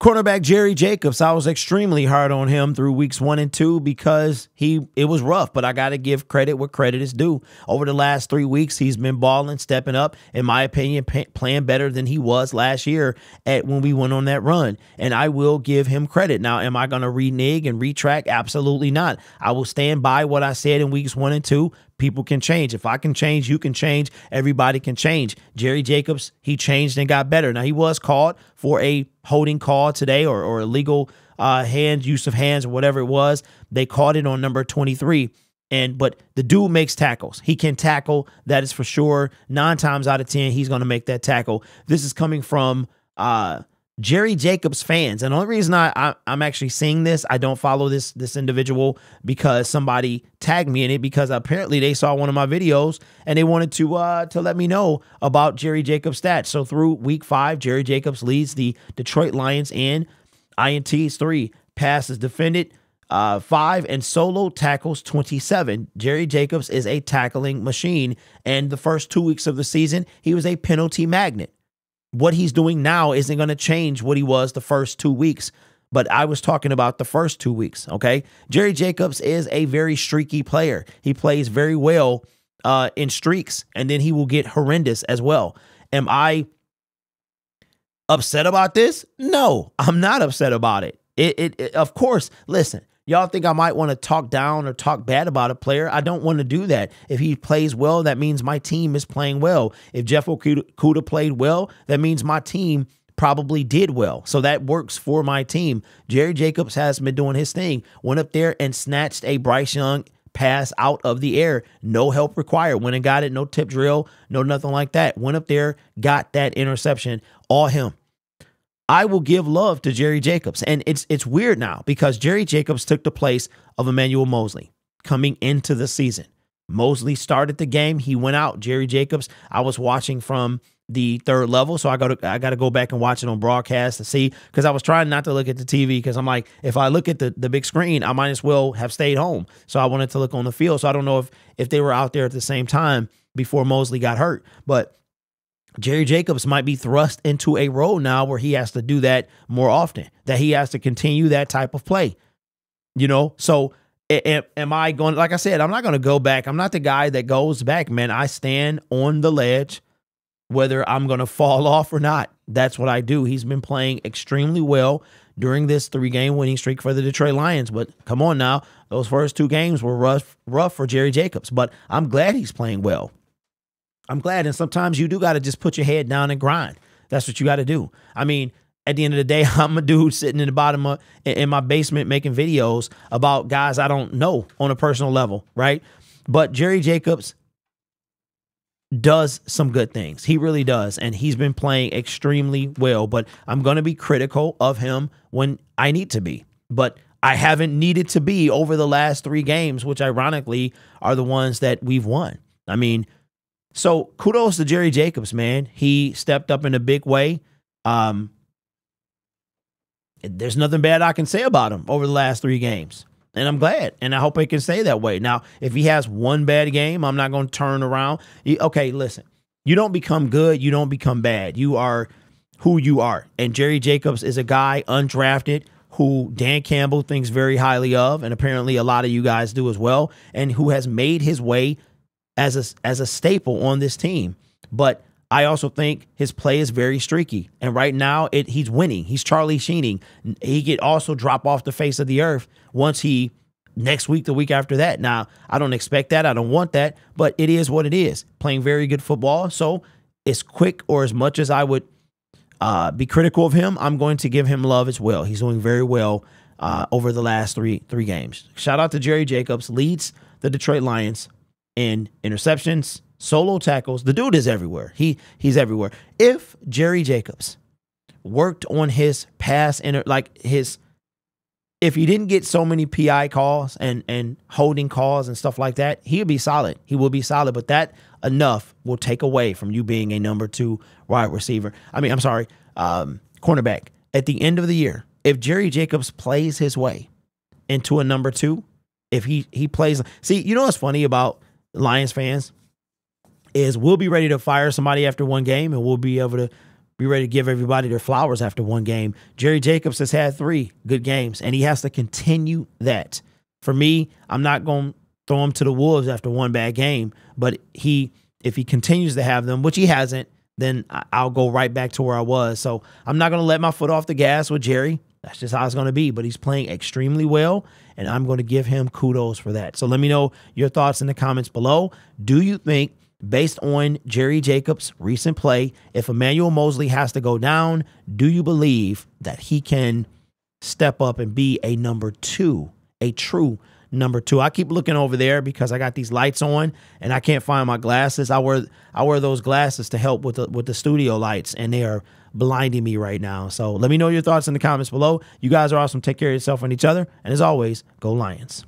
Cornerback Jerry Jacobs, I was extremely hard on him through weeks 1 and 2 because it was rough, but I got to give credit where credit is due. Over the last 3 weeks, he's been balling, stepping up, in my opinion, playing better than he was last year when we went on that run, and I will give him credit. Now, am I going to renege and retract? Absolutely not. I will stand by what I said in weeks 1 and 2. People can change. If I can change, you can change. Everybody can change. Jerry Jacobs, he changed and got better. Now, he was called for a holding call today or illegal use of hands or whatever it was. They caught it on number 23. But the dude makes tackles. He can tackle. That is for sure. 9 times out of 10, he's going to make that tackle. This is coming from Jerry Jacobs fans. And the only reason I'm actually seeing this, I don't follow this individual because somebody tagged me in it because apparently they saw one of my videos and they wanted to let me know about Jerry Jacobs' stats. So through week 5, Jerry Jacobs leads the Detroit Lions in INTs 3, passes defended 5, and solo tackles 27. Jerry Jacobs is a tackling machine. And the first 2 weeks of the season, he was a penalty magnet. What he's doing now isn't going to change what he was the first 2 weeks, but I was talking about the first 2 weeks, okay? Jerry Jacobs is a very streaky player. He plays very well in streaks, and then he will get horrendous as well. Am I upset about this? No, I'm not upset about it. Of course, listen, y'all think I might want to talk down or talk bad about a player. I don't want to do that. If he plays well, that means my team is playing well. If Jeff Okudah played well, that means my team probably did well. So that works for my team. Jerry Jacobs has been doing his thing. Went up there and snatched a Bryce Young pass out of the air. No help required. Went and got it. No tip drill. No nothing like that. Went up there, got that interception. All him. I will give love to Jerry Jacobs. And it's weird now because Jerry Jacobs took the place of Emmanuel Mosley coming into the season. Mosley started the game. He went out. Jerry Jacobs, I was watching from the third level, so I got to go back and watch it on broadcast to see, because I was trying not to look at the TV because I'm like, if I look at the big screen, I might as well have stayed home. So I wanted to look on the field. So I don't know if they were out there at the same time before Mosley got hurt. But Jerry Jacobs might be thrust into a role now where he has to do that more often, that he has to continue that type of play, So am I going, like I said, I'm not going to go back. I'm not the guy that goes back, man. I stand on the ledge, whether I'm going to fall off or not. That's what I do. He's been playing extremely well during this 3-game winning streak for the Detroit Lions. But come on now, those first 2 games were rough for Jerry Jacobs, but I'm glad he's playing well. I'm glad. And sometimes you do got to just put your head down and grind. That's what you got to do. I mean, at the end of the day, I'm a dude sitting in the bottom in my basement making videos about guys I don't know on a personal level, right? But Jerry Jacobs does some good things. He really does. And he's been playing extremely well. But I'm going to be critical of him when I need to be. But I haven't needed to be over the last 3 games, which ironically are the ones that we've won. I mean, so kudos to Jerry Jacobs, man. He stepped up in a big way. There's nothing bad I can say about him over the last 3 games. And I'm glad. And I hope I can stay that way. Now, if he has one bad game, I'm not going to turn around. Okay, listen. You don't become good. You don't become bad. You are who you are. And Jerry Jacobs is a guy undrafted who Dan Campbell thinks very highly of, and apparently a lot of you guys do as well, and who has made his way as a staple on this team. But I also think his play is very streaky. And right now, he's winning. He's Charlie Sheening. He could also drop off the face of the earth once next week, the week after that. Now, I don't expect that. I don't want that. But it is what it is. Playing very good football. So as quick or as much as I would be critical of him, I'm going to give him love as well. He's doing very well over the last three games. Shout out to Jerry Jacobs. Leads the Detroit Lions in interceptions, solo tackles. The dude is everywhere. He's everywhere. If Jerry Jacobs worked on his pass, if he didn't get so many PI calls and holding calls and stuff like that, he would be solid. He will be solid, but that enough will take away from you being a number 2 wide receiver. Cornerback. At the end of the year, if Jerry Jacobs plays his way into a number 2, if he plays, see, you know what's funny about Lions fans is we'll be ready to fire somebody after 1 game and we'll be able to be ready to give everybody their flowers after one game. Jerry Jacobs has had 3 good games, and he has to continue that. For me, I'm not going to throw him to the wolves after one bad game, but if he continues to have them, which he hasn't, then I'll go right back to where I was. So I'm not going to let my foot off the gas with Jerry. That's just how it's going to be. But he's playing extremely well, and I'm going to give him kudos for that. So let me know your thoughts in the comments below. Do you think, based on Jerry Jacobs' recent play, if Emmanuel Mosley has to go down, do you believe that he can step up and be a number 2, a true number 2? I keep looking over there because I got these lights on and I can't find my glasses. I wear those glasses to help with the studio lights, and they are blinding me right now. So let me know your thoughts in the comments below. You guys are awesome. Take care of yourself and each other. And as always, go Lions.